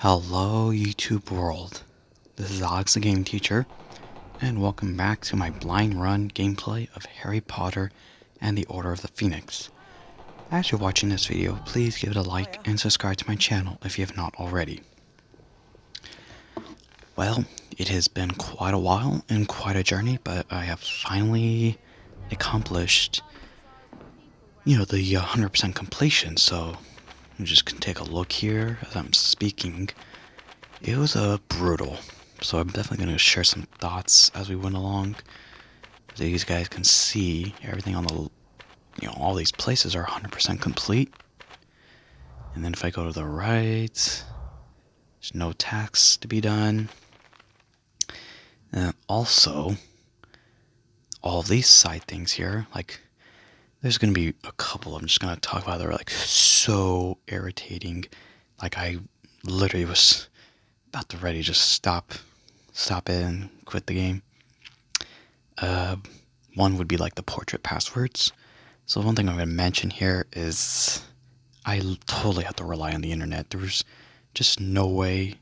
Hello YouTube world, this is Alex the Game Teacher, and welcome back to my blind run gameplay of Harry Potter and the Order of the Phoenix. As you're watching this video, please give it a like and subscribe to my channel if you have not already. Well, it has been quite a while and quite a journey, but I have finally accomplished, the 100% completion, so I'm just gonna take a look here as I'm speaking. It was brutal, so I'm definitely going to share some thoughts as we went along. So you guys can see everything on the, all these places are 100% complete. And then if I go to the right, there's no tasks to be done. And also, all these side things here, like, there's going to be a couple I'm just going to talk about that are like so irritating. Like, I literally was about to ready to just stop it and quit the game. One would be like the portrait passwords. So one thing I'm going to mention here is I totally have to rely on the internet. There was just no way.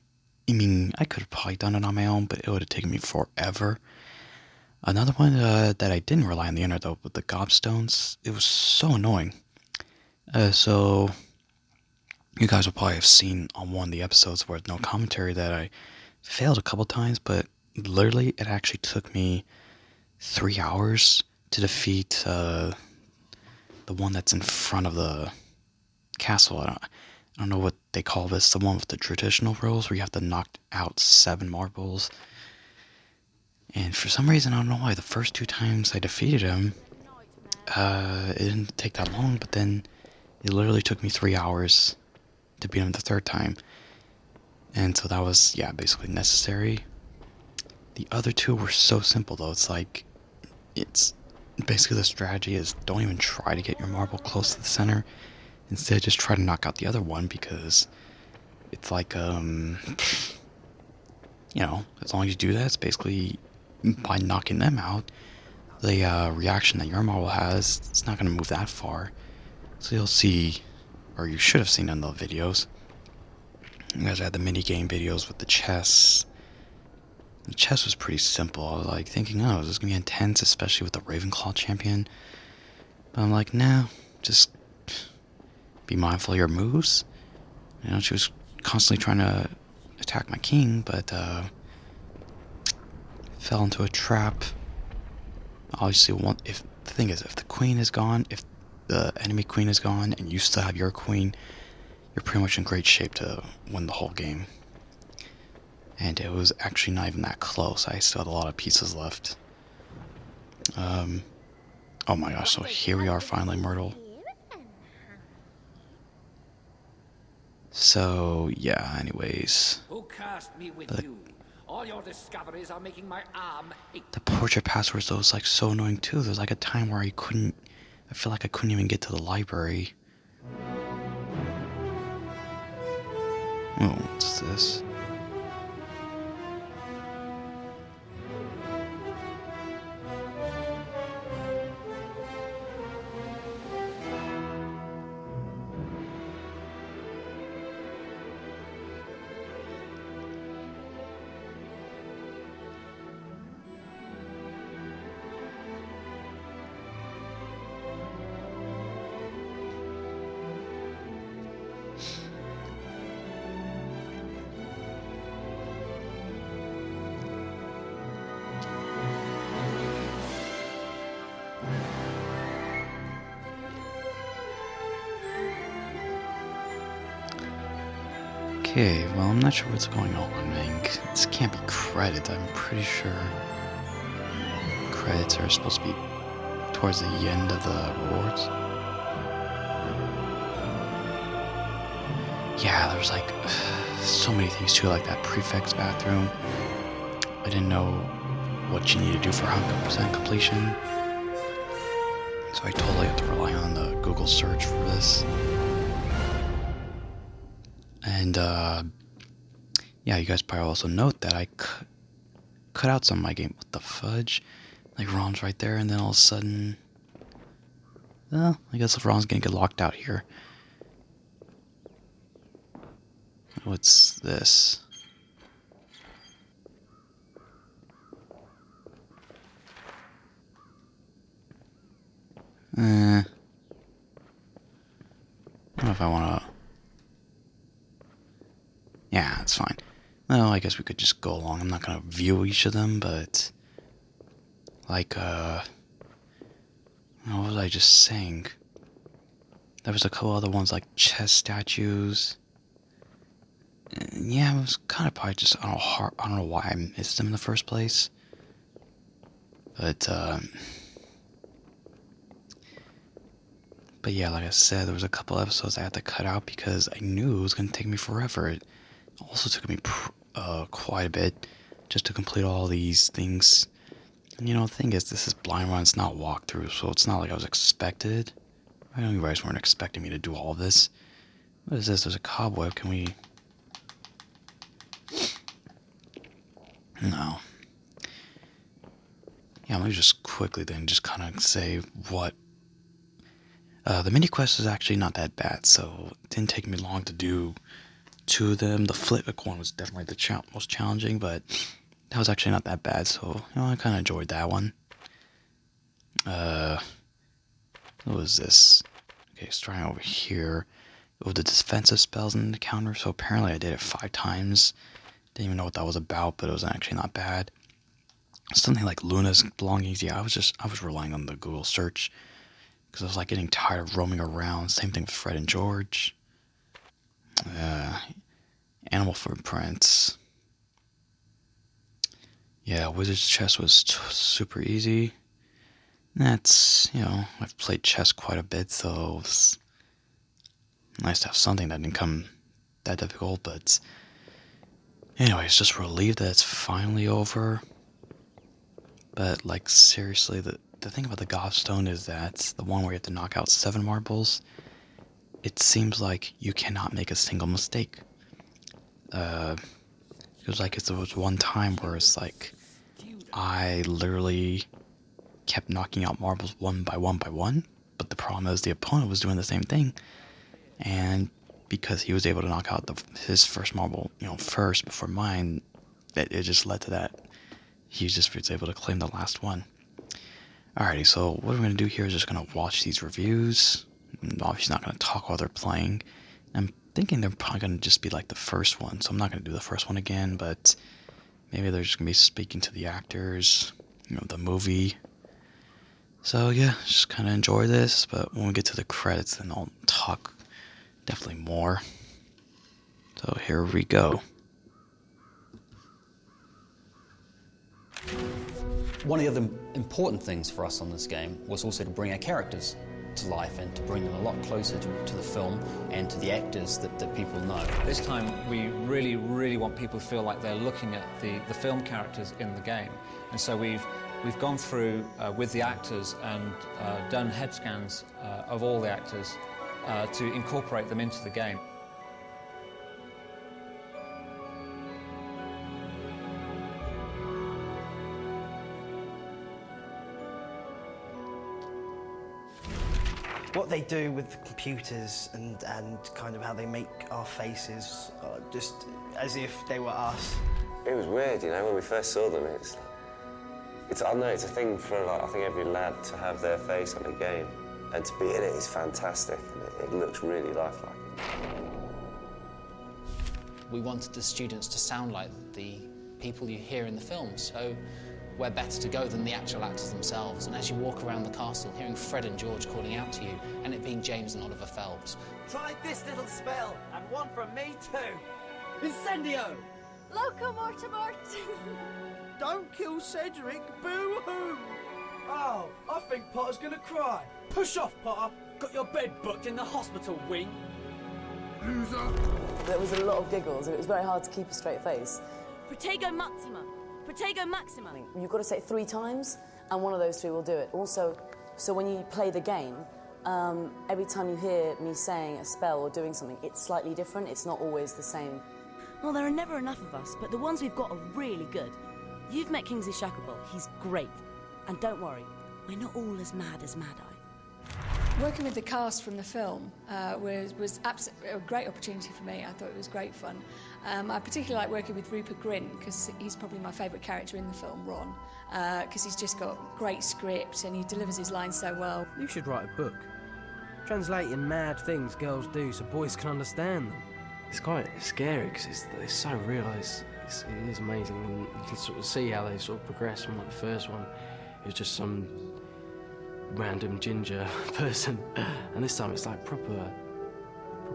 I mean, I could have probably done it on my own, but it would have taken me forever. Another one that I didn't rely on the internet though, with the gobstones, it was so annoying. So you guys will probably have seen on one of the episodes where no commentary that I failed a couple times, but literally it actually took me 3 hours to defeat the one that's in front of the castle. I don't know what they call this, the one with the traditional rules where you have to knock out 7 marbles. And for some reason, I don't know why, the first 2 times I defeated him, it didn't take that long, but then it literally took me 3 hours to beat him the 3rd time. And so that was, yeah, basically necessary. The other 2 were so simple though. It's basically the strategy is don't even try to get your marble close to the center. Instead, just try to knock out the other one, because it's like, as long as you do that, it's basically by knocking them out, the reaction that your marble has, it's not going to move that far. So you'll see, or you should have seen in the videos. You guys had the mini game videos with the chess. The chess was pretty simple. I was like thinking, oh, is this going to be intense, especially with the Ravenclaw champion? But I'm like, nah, just be mindful of your moves. She was constantly trying to attack my king, but fell into a trap. Obviously, if the thing is, if the queen is gone, if the enemy queen is gone, and you still have your queen, you're pretty much in great shape to win the whole game. And it was actually not even that close. I still had a lot of pieces left. Oh my gosh, so here we are finally, Myrtle. So, yeah, anyways. Who cast me with you? All your discoveries are making my arm ache. The portrait passwords, though, was like so annoying too. There's like a time where I feel like I couldn't even get to the library. Oh, what's this? Okay, well, I'm not sure what's going on. This can't be credits. I'm pretty sure credits are supposed to be towards the end of the rewards. Yeah, there's like so many things too, like that prefect's bathroom. I didn't know what you need to do for 100% completion, so I totally have to rely on the Google search for this. And yeah, you guys probably also note that I cut out some of my game. What the fudge? Like, Ron's right there, and then all of a sudden, well, I guess Ron's gonna get locked out here. What's this? I don't know if I want to... Yeah, it's fine. Well, I guess we could just go along. I'm not going to view each of them, but... Like, what was I just saying? There was a couple other ones, like chess statues. And yeah, it was kind of probably just, I don't know why I missed them in the first place. But yeah, like I said, there was a couple episodes I had to cut out because I knew it was going to take me forever. It also took me quite a bit just to complete all these things. And the thing is, this is blind run, it's not walkthrough, so it's not like I was expected. I know you guys weren't expecting me to do all of this. What is this? There's a cobweb. Can we... No. Yeah, let me just quickly then just kind of say what... the mini quest is actually not that bad, so it didn't take me long to do two of them. The Flitwick one was definitely the most challenging, but that was actually not that bad, so I kind of enjoyed that one. What was this? Okay, starting over here. Oh, the defensive spells in the counter, so apparently I did it 5 times. Didn't even know what that was about, but it was actually not bad. Something like Luna's belongings, yeah, I was relying on the Google search, because I was like getting tired of roaming around. Same thing with Fred and George. Animal footprints. Yeah, Wizard's Chess was super easy. That's, I've played chess quite a bit, so it's nice to have something that didn't come that difficult, but anyways, just relieved that it's finally over. But, like, seriously, the thing about the Godstone is that the one where you have to knock out 7 marbles, it seems like you cannot make a single mistake. It was like there was one time where it's like I literally kept knocking out marbles one by one, but the problem is the opponent was doing the same thing, and because he was able to knock out his first marble, first before mine, it just led to that. He just was able to claim the last one. Alrighty, so what I'm going to do here is just going to watch these reviews. I'm obviously not going to talk while they're playing. I'm thinking they're probably going to just be like the first one, so I'm not going to do the first one again, but maybe they're just going to be speaking to the actors, the movie. So yeah, just kind of enjoy this, but when we get to the credits, then I'll talk definitely more. So here we go. One of the other important things for us on this game was also to bring our characters to life and to bring them a lot closer to the film and to the actors that people know. This time we really want people to feel like they're looking at the film characters in the game. And so we've gone through with the actors and done head scans of all the actors to incorporate them into the game. What they do with the computers and kind of how they make our faces, just as if they were us. It was weird, when we first saw them. I don't know, it's a thing for I think every lad to have their face on a game, and to be in it is fantastic, and it looks really lifelike. We wanted the students to sound like the people you hear in the film, so where better to go than the actual actors themselves? And as you walk around the castle, hearing Fred and George calling out to you, and it being James and Oliver Phelps. Try this little spell, and one from me too. Incendio! Loco Mortimort! Don't kill Cedric, boo-hoo! Oh, I think Potter's gonna cry. Push off, Potter. Got your bed booked in the hospital wing. Loser! There was a lot of giggles, and it was very hard to keep a straight face. Protego Maxima! Protego Maxima! You've got to say it 3 times, and one of those 3 will do it. Also, so when you play the game, every time you hear me saying a spell or doing something, it's slightly different. It's not always the same. Well, there are never enough of us, but the ones we've got are really good. You've met Kingsley Shacklebolt. He's great. And don't worry, we're not all as mad as Mad Eye. Working with the cast from the film was absolutely a great opportunity for me. I thought it was great fun. I particularly like working with Rupert Grint because he's probably my favourite character in the film, Ron, because he's just got great script and he delivers his lines so well. You should write a book. Translating mad things girls do so boys can understand them. It's quite scary because it's so real. It is amazing. And you can sort of see how they sort of progress from like the first one. It was just some random ginger person. And this time it's like proper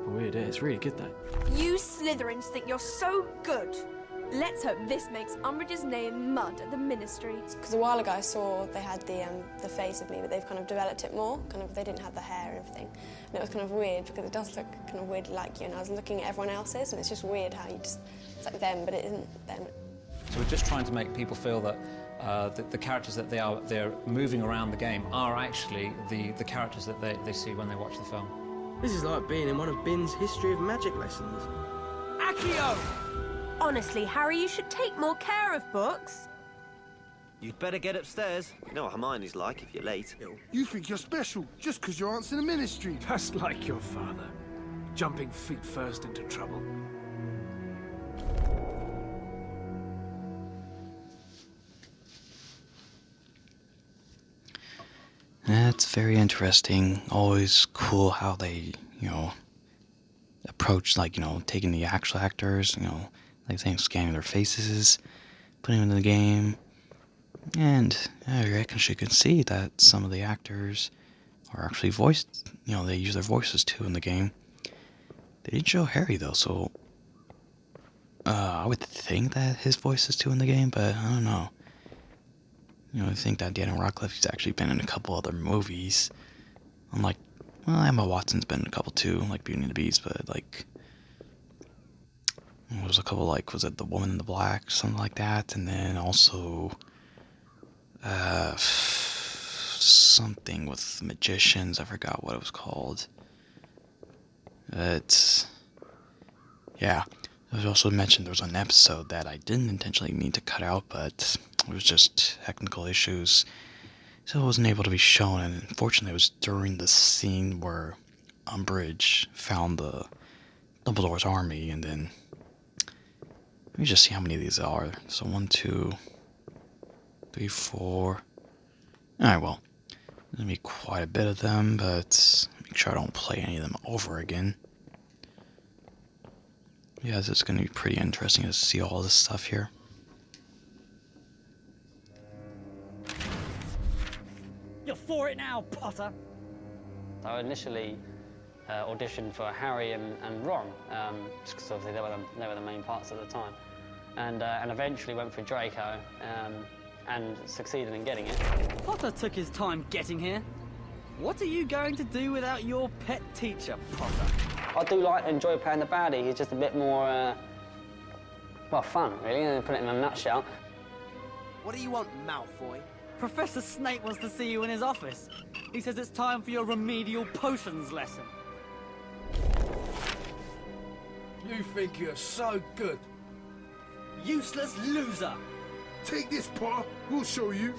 weird. Yeah, it's really good though. You Slytherins think you're so good. Let's hope this makes Umbridge's name mud at the Ministry. Because a while ago I saw they had the face of me, but they've kind of developed it more. They didn't have the hair and everything. And it was kind of weird because it does look kind of weird like you. And I was looking at everyone else's, and it's just weird how it's like them, but it isn't them. So we're just trying to make people feel that the characters that they're moving around the game are actually the characters that they see when they watch the film. This is like being in one of Bin's History of Magic lessons. Accio! Honestly, Harry, you should take more care of books. You'd better get upstairs. You know what Hermione's like if you're late. You think you're special just because you're answering the Ministry. Just like your father, jumping feet first into trouble. That's very interesting. Always cool how they, approach, taking the actual actors, like saying scanning their faces, putting them in the game. And I reckon you can see that some of the actors are actually voiced, they use their voices too in the game. They didn't show Harry though, so I would think that his voice is too in the game, but I don't know. I think that Daniel Radcliffe's actually been in a couple other movies. Unlike, Emma Watson's been in a couple too, like Beauty and the Beast, but there was a couple was it The Woman in the Black, something like that, and then also something with magicians, I forgot what it was called. It was also mentioned there was an episode that I didn't intentionally mean to cut out, but it was just technical issues, so it wasn't able to be shown, and unfortunately it was during the scene where Umbridge found the Dumbledore's army, and then let me just see how many of these are. So 1, 2, 3, 4. Alright, well, there's gonna be quite a bit of them, but make sure I don't play any of them over again. Yes, it's gonna be pretty interesting to see all this stuff here. You're for it now, Potter. I initially auditioned for Harry and Ron, just because obviously they were the main parts at the time, and eventually went for Draco, and succeeded in getting it. Potter took his time getting here. What are you going to do without your pet teacher, Potter? I do enjoy playing the baddie. He's just a bit more, fun, really, put it in a nutshell. What do you want, Malfoy? Professor Snape wants to see you in his office. He says it's time for your remedial potions lesson. You think you're so good. Useless loser. Take this, Potter. We'll show you.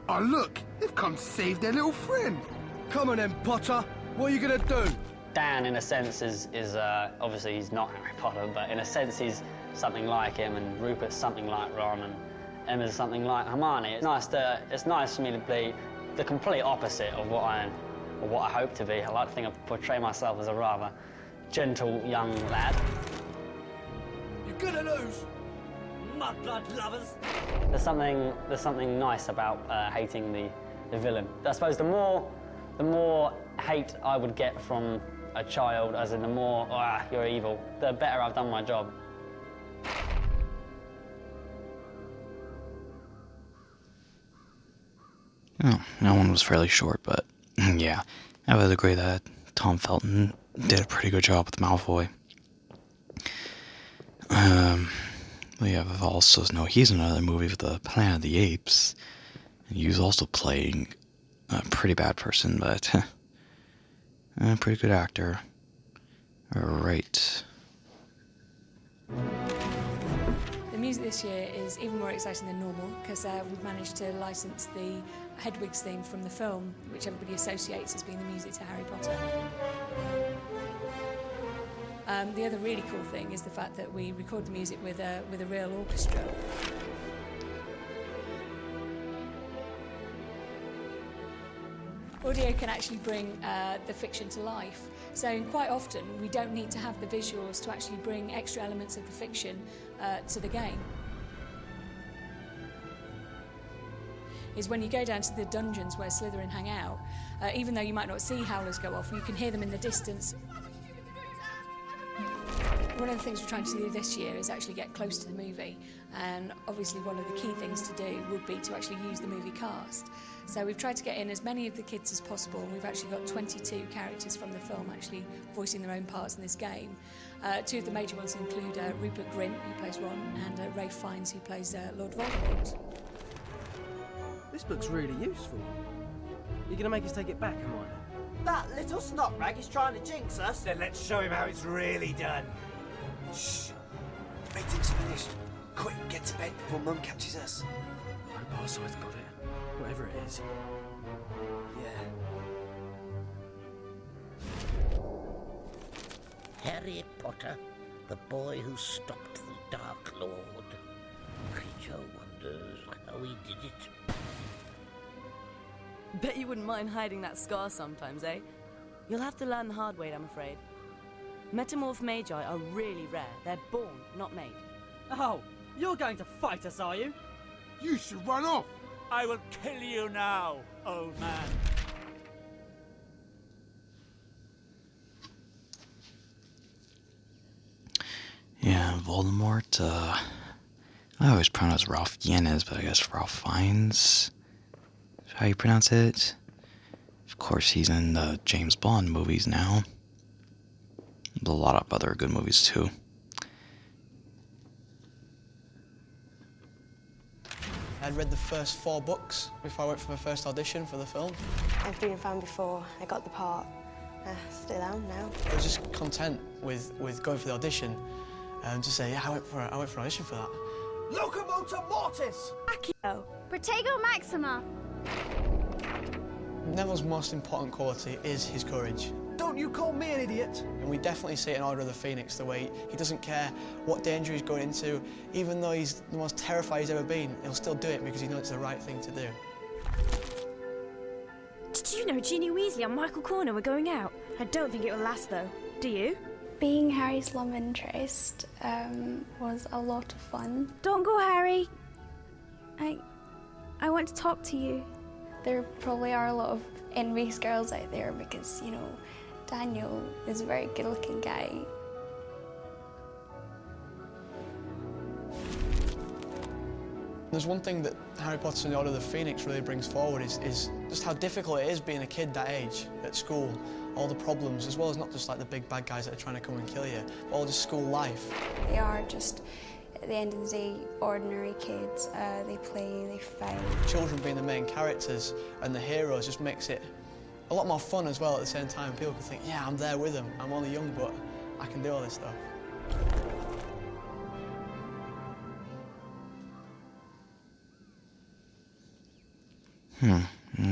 Oh, look. They've come to save their little friend. Come on then, Potter. What are you going to do? Dan, in a sense, is obviously he's not Harry Potter, but in a sense he's something like him, and Rupert's something like Ron, and Emma's something like Hermione. It's nice for me to be the complete opposite of what I hope to be. I like to think I portray myself as a rather gentle young lad. You're gonna lose, mudblood lovers. There's something nice about hating the villain. I suppose the more hate I would get from a child, as in the more you're evil, the better I've done my job. Oh, that one was fairly short, but yeah, I would agree that Tom Felton did a pretty good job with Malfoy. We have also know he's in another movie with the Planet of the Apes, and he was also playing a pretty bad person, but a pretty good actor. Alright. The music this year is even more exciting than normal because we've managed to license the Hedwig's theme from the film, which everybody associates as being the music to Harry Potter. The other really cool thing is the fact that we record the music with a real orchestra. Audio can actually bring the fiction to life. So quite often we don't need to have the visuals to actually bring extra elements of the fiction to the game. Is when you go down to the dungeons where Slytherin hang out, even though you might not see howlers go off, you can hear them in the distance. One of the things we're trying to do this year is actually get close to the movie, and obviously one of the key things to do would be to actually use the movie cast. So we've tried to get in as many of the kids as possible, and we've actually got 22 characters from the film actually voicing their own parts in this game. Two of the major ones include Rupert Grint, who plays Ron, and Ralph Fiennes, who plays Lord Voldemort. This book's really useful. You're gonna make us take it back, Hermione? That little snot rag is trying to jinx us. Then let's show him how it's really done. Shh. The meeting's finished. Quick, get to bed before Mum catches us. I hope our side's got it. Whatever it is. Yeah. Harry Potter, the boy who stopped the Dark Lord. Creature wonders how he did it. Bet you wouldn't mind hiding that scar sometimes, eh? You'll have to learn the hard way, I'm afraid. Metamorph Magi are really rare. They're born, not made. Oh, you're going to fight us, are you? You should run off. I will kill you now, old man. Yeah, Voldemort, I always pronounce Ralph Fiennes, but I guess Ralph Fiennes is how you pronounce it. Of course, he's in the James Bond movies now. A lot of other good movies, too. I'd read the first 4 books before I went for my first audition for the film. I've been a fan before I got the part. Still am now. I was just content with going for the audition and just say, yeah, I went for an audition for that. Locomotor Mortis! Accio. Protego Maxima. Neville's most important quality is his courage. Don't you call me an idiot? And we definitely see it in Order of the Phoenix, the way he doesn't care what danger he's going into. Even though he's the most terrified he's ever been, he'll still do it because he knows it's the right thing to do. Did you know Ginny Weasley and Michael Corner were going out? I don't think it will last, though. Do you? Being Harry's love interest was a lot of fun. Don't go, Harry. I want to talk to you. There probably are a lot of envious girls out there because, you know, Daniel is a very good-looking guy. There's one thing that Harry Potter and the Order of the Phoenix really brings forward is just how difficult it is being a kid that age at school. All the problems, as well as not just like the big bad guys that are trying to come and kill you, but all just school life. They are just, at the end of the day, ordinary kids. They play, they fight. Children being the main characters and the heroes just makes it a lot more fun as well at the same time. People can think, yeah, I'm there with them. I'm only young, but I can do all this stuff.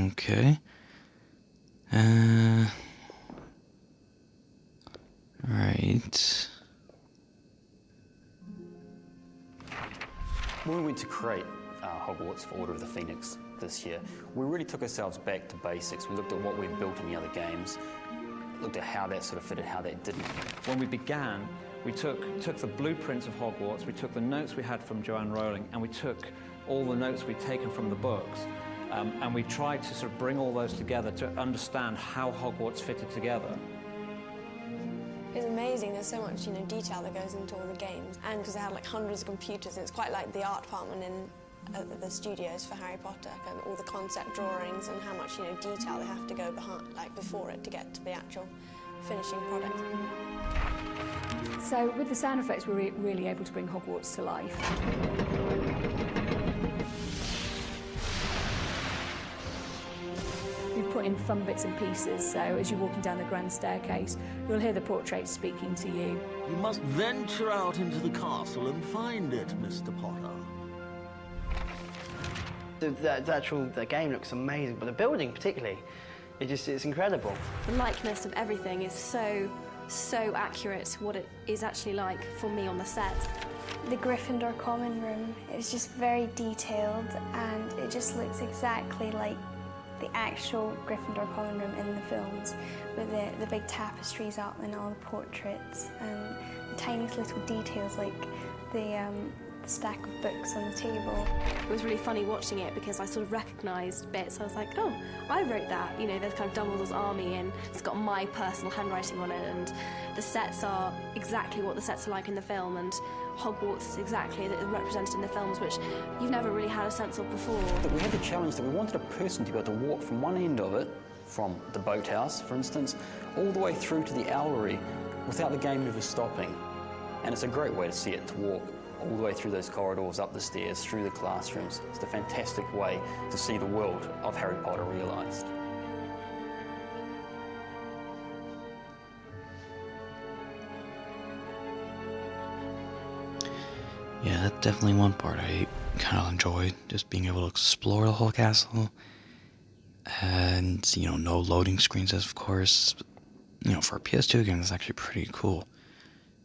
Okay. Right. When we went to create Hogwarts for Order of the Phoenix this year, we really took ourselves back to basics. We looked at what we'd built in the other games, looked at how that sort of fitted, how that didn't. When we began, we took the blueprints of Hogwarts, we took the notes we had from Joanne Rowling, and we took all the notes we'd taken from the books, and we tried to sort of bring all those together to understand how Hogwarts fitted together. It's amazing. There's so much, detail that goes into all the games, and because they had like hundreds of computers, and it's quite like the art department in the studios for Harry Potter, kind of all the concept drawings and how much detail they have to go behind, like before it, to get to the actual finishing product. So with the sound effects, we're really able to bring Hogwarts to life. We've put put in fun bits and pieces. So as you're walking down the grand staircase, you'll hear the portrait speaking to you. You must venture out into the castle and find it, Mr. Potter. The game looks amazing, but the building particularly, it's incredible. The likeness of everything is so accurate to what it is actually like for me on the set. The Gryffindor common room, it was just very detailed and it just looks exactly like the actual Gryffindor common room in the films, with the big tapestries up and all the portraits and the tiniest little details like the stack of books on the table. It was really funny watching it because I sort of recognised bits. I was like, oh, I wrote that. You know, there's kind of Dumbledore's army and it's got my personal handwriting on it, and the sets are exactly what the sets are like in the film, and Hogwarts is exactly represented in the films, which you've never really had a sense of before. We had the challenge that we wanted a person to be able to walk from one end of it, from the boathouse, for instance, all the way through to the owlery without the game ever stopping. And it's a great way to see it, to walk all the way through those corridors, up the stairs, through the classrooms. It's a fantastic way to see the world of Harry Potter realised. Yeah, that's definitely one part I kind of enjoyed, just being able to explore the whole castle. And, you know, no loading screens, of course. You know, for a PS2 game, it's actually pretty cool.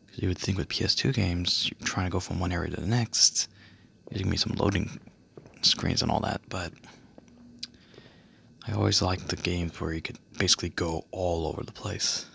Because you would think with PS2 games, you're trying to go from one area to the next, there's gonna be some loading screens and all that, but I always liked the games where you could basically go all over the place.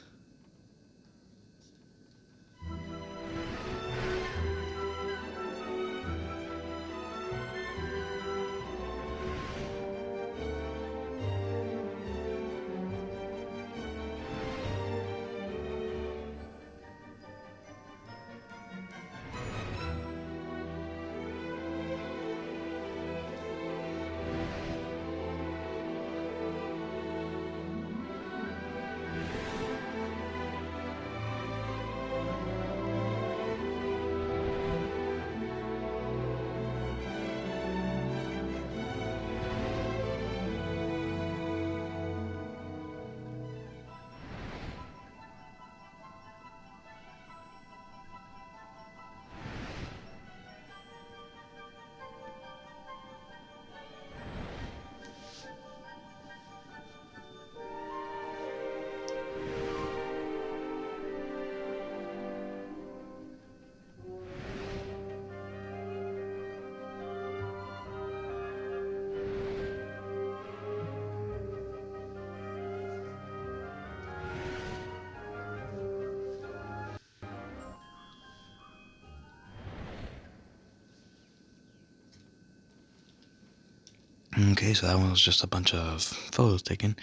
Okay, so that one was just a bunch of photos taken.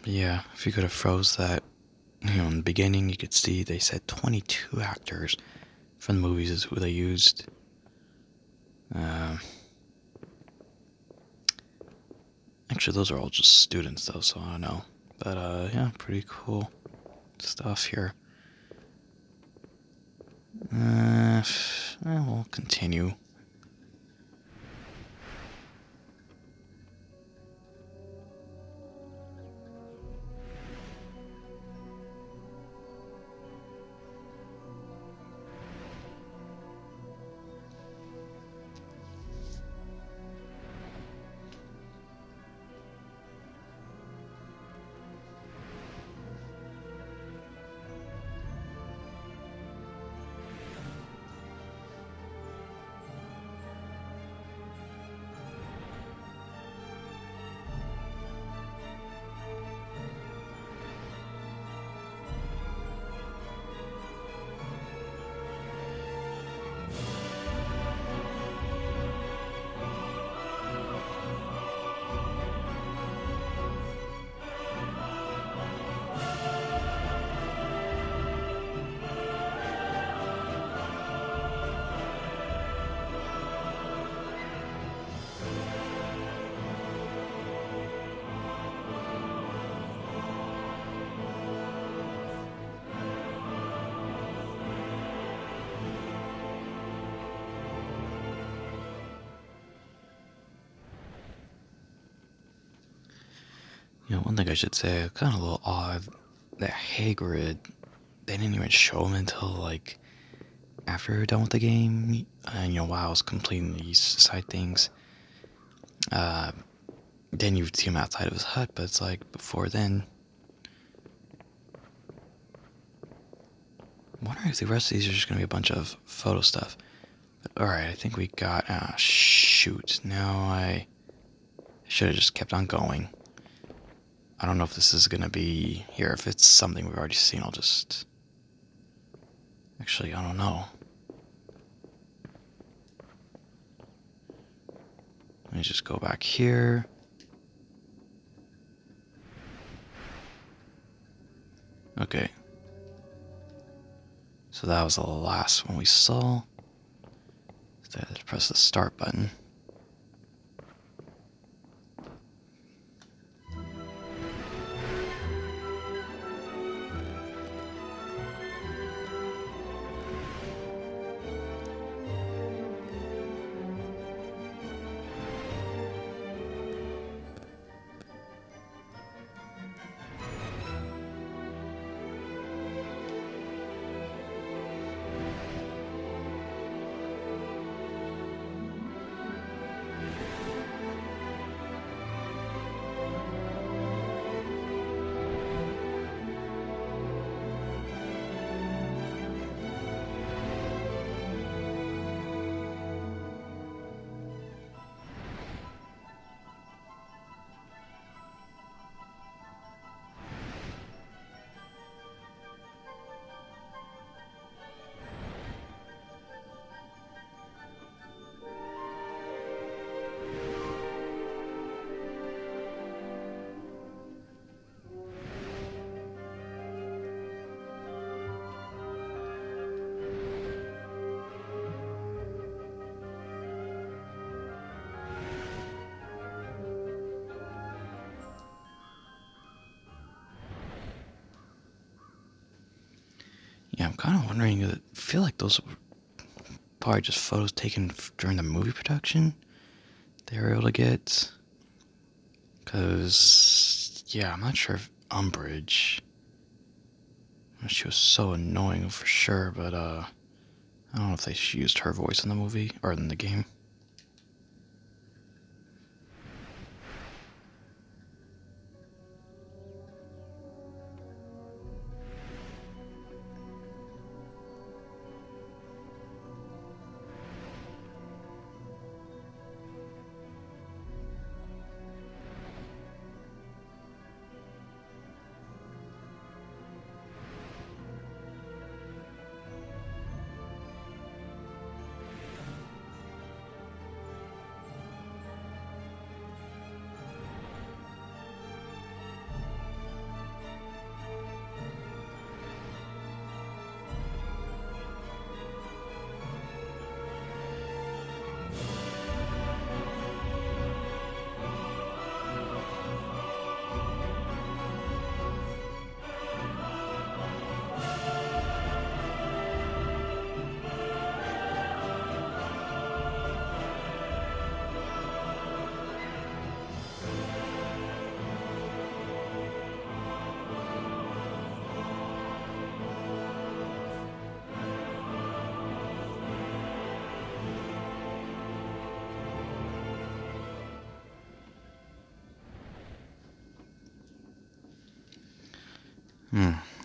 But yeah, if you could have froze that, you know, in the beginning, you could see they said 22 actors from the movies is who they used. Actually, those are all just students, though, so I don't know. But, yeah, pretty cool stuff here. We'll continue. You know, one thing I should say, kind of a little odd, that Hagrid, they didn't even show him until, like, after we were done with the game, and, you know, while I was completing these side things. Then you would see him outside of his hut, but it's like, before then. I'm wondering if the rest of these are just going to be a bunch of photo stuff. But, alright, I think we got, shoot, now I should have just kept on going. I don't know if this is going to be here. If it's something we've already seen, I'll just... Actually, I don't know. Let me just go back here. Okay. So that was the last one we saw. So let's press the start button. Yeah, I'm kind of wondering, I feel like those were probably just photos taken during the movie production they were able to get. Because, yeah, I'm not sure if Umbridge, she was so annoying for sure, but I don't know if they used her voice in the movie, or in the game.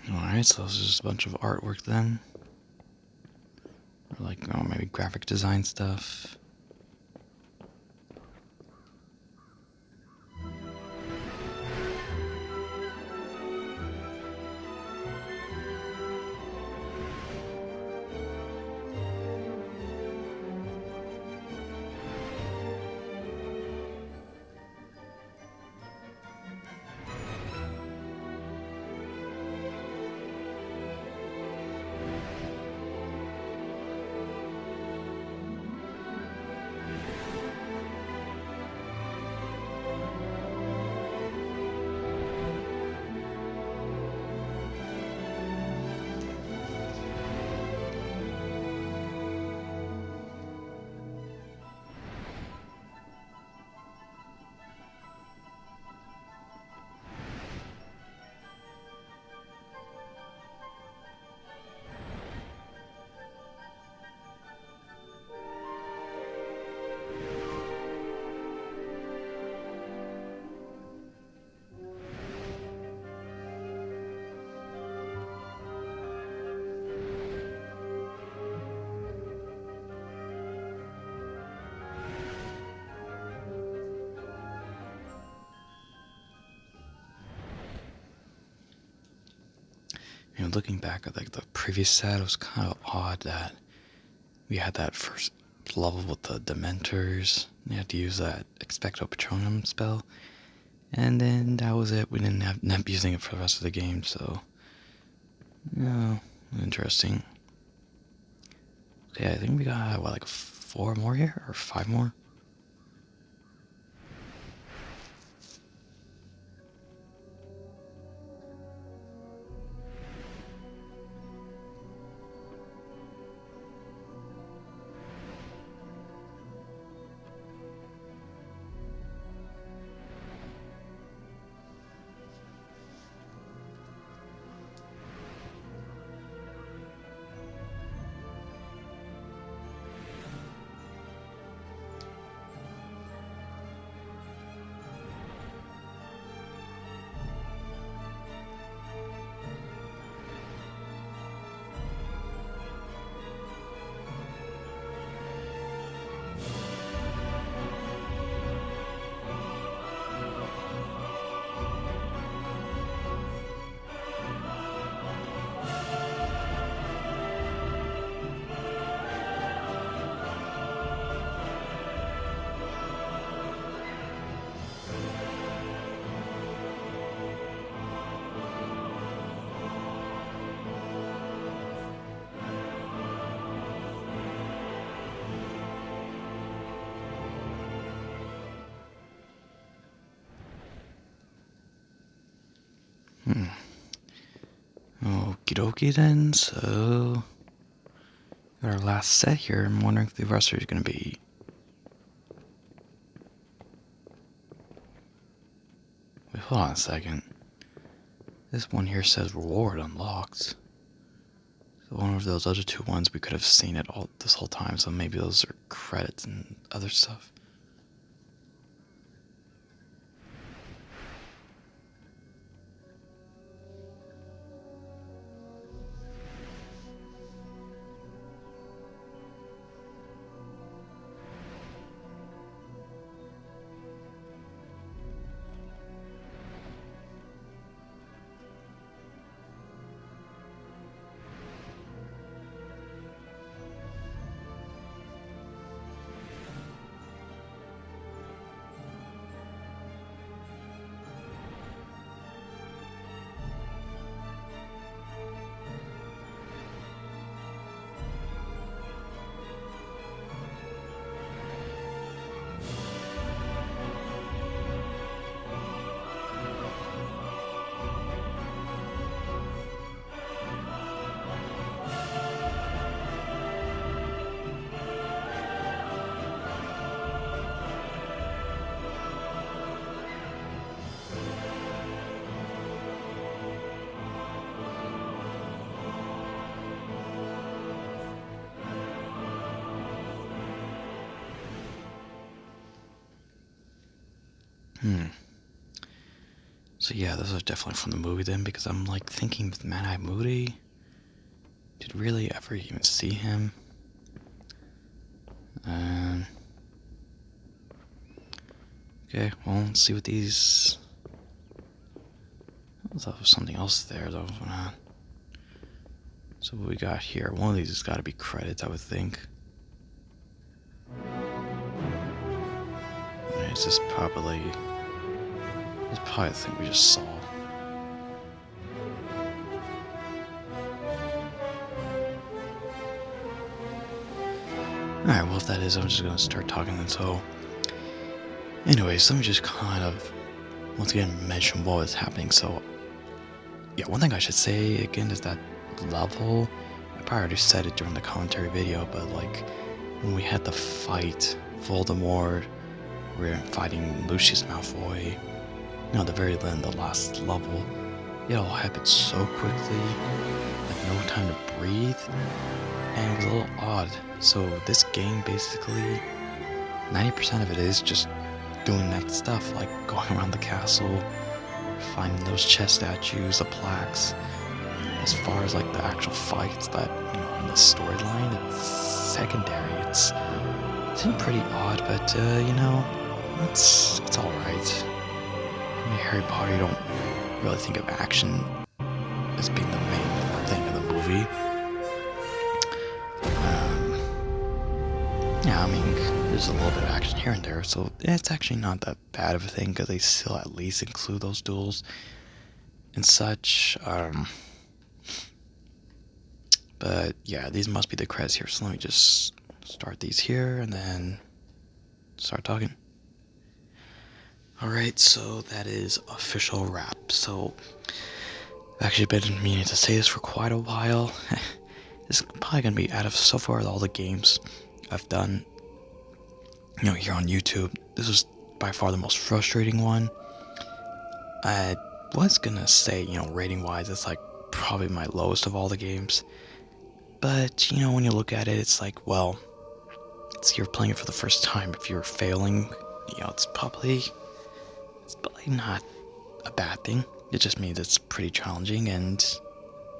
Alright, so this is just a bunch of artwork then. Or like, oh, maybe graphic design stuff. You know, looking back at like the previous set, it was kind of odd that we had that first level with the Dementors. You had to use that Expecto Patronum spell, and then that was it. We didn't end up using it for the rest of the game, so interesting. Okay, I think we got what, like 4 more here or 5 more. Okie dokie then, so our last set here. I'm wondering if the rest are going to be. Wait, hold on a second. This one here says reward unlocked. So one of those other 2 ones we could have seen it all this whole time, so maybe those are credits and other stuff. So yeah, this was definitely from the movie then, because I'm like thinking with Mad-Eye Moody, did really ever even see him? Okay, well, let's see what these. I thought there was something else there though. So what we got here? One of these has got to be credits, I would think. It's just probably. It's probably the thing we just saw. Alright, well if that is, I'm just gonna start talking then. So, anyways, let me just kind of, once again, mention what was happening. So, yeah, one thing I should say again is that level, I probably already said it during the commentary video, but like, when we had to fight Voldemort, we were fighting Lucius Malfoy, you know, at the very end, the last level, it all happened so quickly, like no time to breathe, and it was a little odd. So this game, basically, 90% of it is just doing that stuff, like going around the castle, finding those chess statues, the plaques. As far as like the actual fights that, you know, in the storyline, it's secondary. It's pretty odd, but you know, it's all right. I mean, Harry Potter, you don't really think of action as being the main movie. Yeah, I mean, there's a little bit of action here and there, so it's actually not that bad of a thing because they still at least include those duels and such. But yeah, these must be the credits here, so let me just start these here and then start talking. Alright, so that is official wrap. So I've actually been meaning to say this for quite a while. This is probably going to be, out of so far all the games I've done, you know, here on YouTube, this was by far the most frustrating one. I was gonna say, you know, rating wise, it's like probably my lowest of all the games. But, you know, when you look at it, it's like, well, you're playing it for the first time. If you're failing, you know, it's probably not a bad thing. It just means it's pretty challenging, and,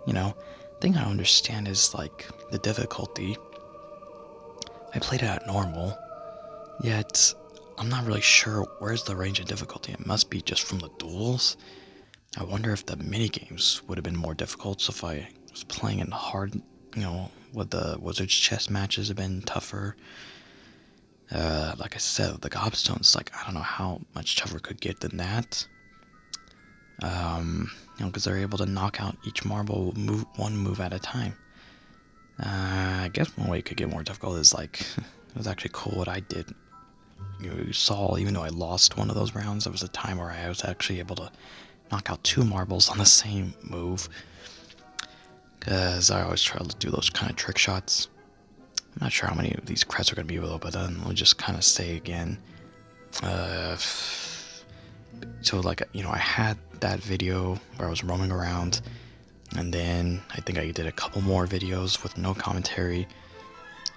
you know, the thing I don't understand is, like, the difficulty. I played it at normal, yet I'm not really sure where's the range of difficulty. It must be just from the duels. I wonder if the minigames would have been more difficult, so if I was playing in hard, you know, would the Wizard's Chess matches have been tougher? Like I said, the Gobstones, like, I don't know how much tougher it could get than that. You know, because they're able to knock out each marble one move at a time. I guess one way it could get more difficult is, like, it was actually cool what I did. You saw, even though I lost one of those rounds, there was a time where I was actually able to knock out 2 marbles on the same move. Because I always try to do those kind of trick shots. I'm not sure how many of these credits are going to be though, but then we'll just kind of say again. So, like, you know, I had that video where I was roaming around, and then I think I did a couple more videos with no commentary,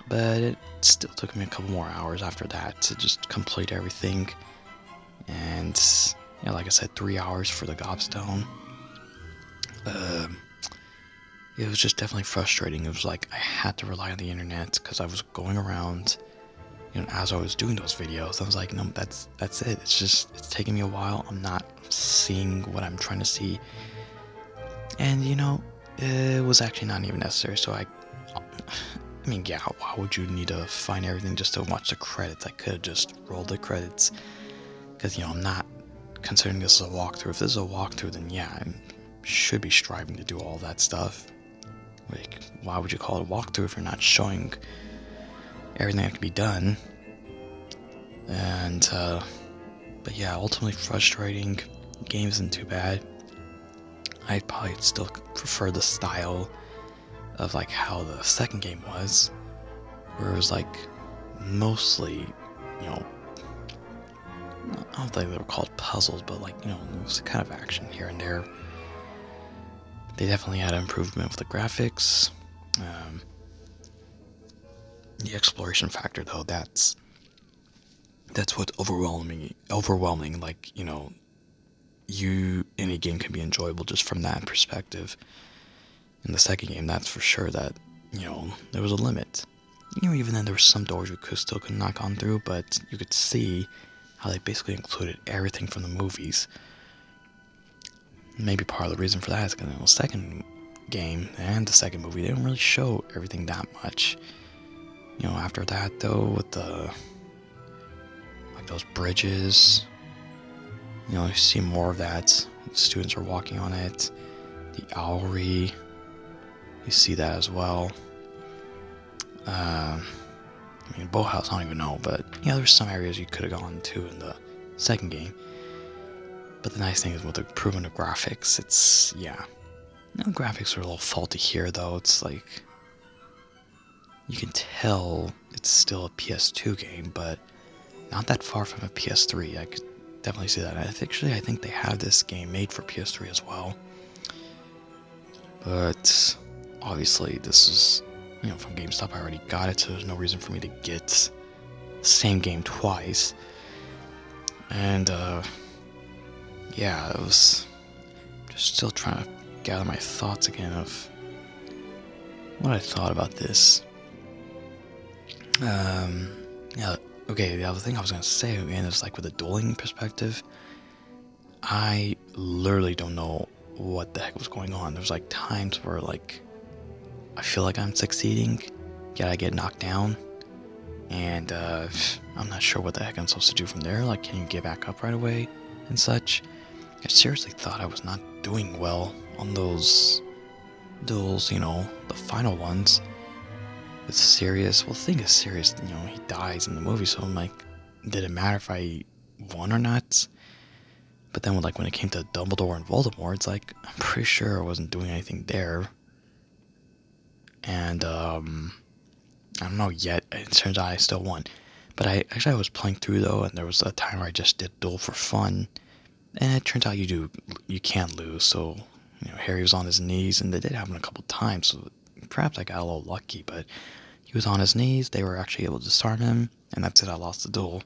but it still took me a couple more hours after that to just complete everything. And yeah, like I said, 3 hours for the Gobstone. It was just definitely frustrating. It was like I had to rely on the internet because I was going around, you know, as I was doing those videos. I was like, no, that's it. It's taking me a while. I'm not seeing what I'm trying to see. And, you know, it was actually not even necessary. So I mean, yeah, why would you need to find everything just to watch the credits? I could have just rolled the credits. Because, you know, I'm not considering this as a walkthrough. If this is a walkthrough, then yeah, I should be striving to do all that stuff. Like, why would you call it a walkthrough if you're not showing everything that can be done? And, but yeah, ultimately frustrating. The game isn't too bad. I'd probably still prefer the style of, like, how the second game was, where it was, like, mostly, you know, I don't think they were called puzzles, but, like, you know, there was kind of action here and there. They definitely had improvement with the graphics. The exploration factor, though, that's what's overwhelming. Like, you know, any game can be enjoyable just from that perspective. In the second game, that's for sure that, you know, there was a limit. You know, even then there were some doors you still could knock on through, but you could see how they basically included everything from the movies. Maybe part of the reason for that is because in the second game and the second movie, they didn't really show everything that much. You know, after that, though, with like those bridges, you know, you see more of that. The students are walking on it. The Owlry, you see that as well. I mean, Boathouse, I don't even know, but yeah, there's some areas you could have gone to in the second game. But the nice thing is with the improvement of graphics, it's, yeah. You know, graphics are a little faulty here, though. It's like, you can tell it's still a PS2 game, but not that far from a PS3. I could definitely see that. I think they have this game made for PS3 as well. But obviously, this is, you know, from GameStop. I already got it, so there's no reason for me to get the same game twice. And, yeah, I was just still trying to gather my thoughts again of what I thought about this. Yeah, okay, the other thing I was going to say again is, like, with the dueling perspective, I literally don't know what the heck was going on. There was, like, times where, like, I feel like I'm succeeding, yet I get knocked down. And I'm not sure what the heck I'm supposed to do from there. Like, can you get back up right away and such? I seriously thought I was not doing well on those duels, you know, the final ones. With Sirius, well, the thing is, Sirius, you know, he dies in the movie, so I'm like, did it matter if I won or not? But then, like, when it came to Dumbledore and Voldemort, it's like, I'm pretty sure I wasn't doing anything there. And, I don't know yet, it turns out I still won. But I was playing through, though, and there was a time where I just did duel for fun. And it turns out you can't lose, so, you know, Harry was on his knees, and they did happen a couple times, so perhaps I got a little lucky, but he was on his knees, they were actually able to disarm him, and that's it, I lost the duel.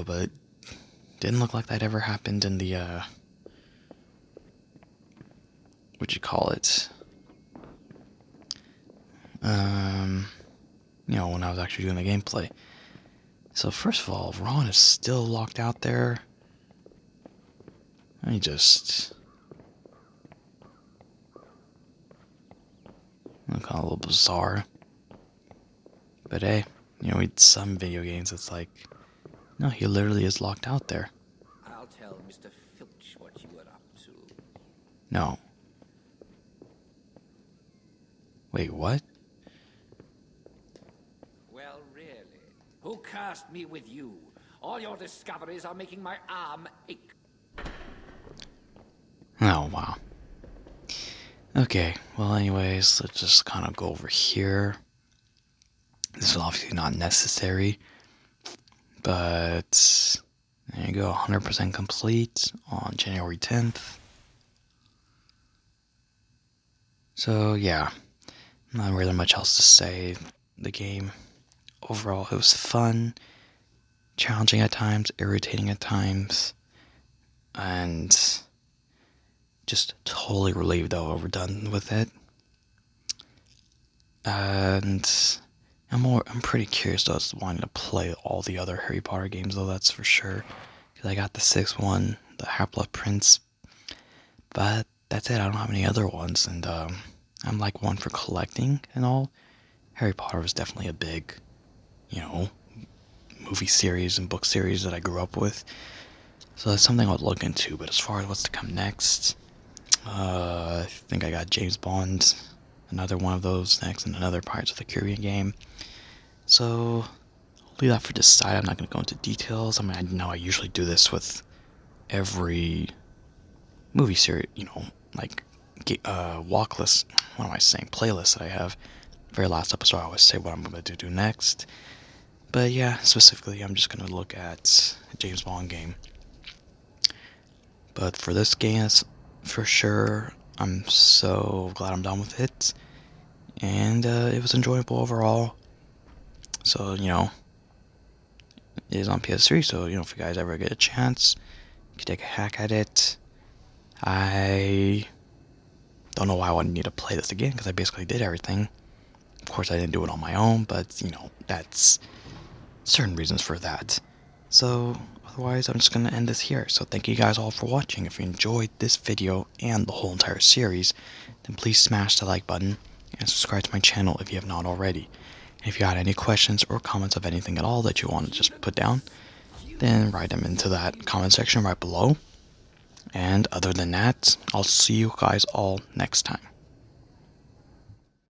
But didn't look like that ever happened in the, what'd you call it? You know, when I was actually doing the gameplay. So first of all, Ron is still locked out there. Let me just... look a little bizarre. But hey, you know, with some video games, it's like, no, he literally is locked out there. I'll tell Mr. Filch what you were up to. No. Wait, what? Well, really? Who cast me with you? All your discoveries are making my arm ache. Oh, wow. Okay, well anyways, let's just kind of go over here. This is obviously not necessary, but there you go, 100% complete on January 10th. So yeah, not really much else to say. The game, overall, it was fun, challenging at times, irritating at times, and just totally relieved that we're done with it. And I'm pretty curious though, as wanting to play all the other Harry Potter games though, that's for sure. Because I got the 6th one, the Half-Blood Prince, but that's it, I don't have any other ones, and I'm like one for collecting and all. Harry Potter was definitely a big, you know, movie series and book series that I grew up with. So that's something I'll look into, but as far as what's to come next, I think I got James Bond, another one of those next, and another Pirates of the Caribbean game. So, I'll leave that for this side. I'm not going to go into details. I mean, I know I usually do this with every movie series, you know, like, walk list, what am I saying, playlist that I have. Very last episode, I always say what I'm going to do next. But yeah, specifically, I'm just going to look at a James Bond game. But for this game, for sure, I'm so glad I'm done with it, and it was enjoyable overall. So, you know, it is on PS3, so, you know, if you guys ever get a chance, you can take a hack at it. I don't know why I would need to play this again, because I basically did everything. Of course, I didn't do it on my own, but, you know, that's certain reasons for that. So, otherwise, I'm just going to end this here. So thank you guys all for watching. If you enjoyed this video and the whole entire series, then please smash the like button and subscribe to my channel if you have not already. And if you had any questions or comments of anything at all that you want to just put down, then write them into that comment section right below. And other than that, I'll see you guys all next time.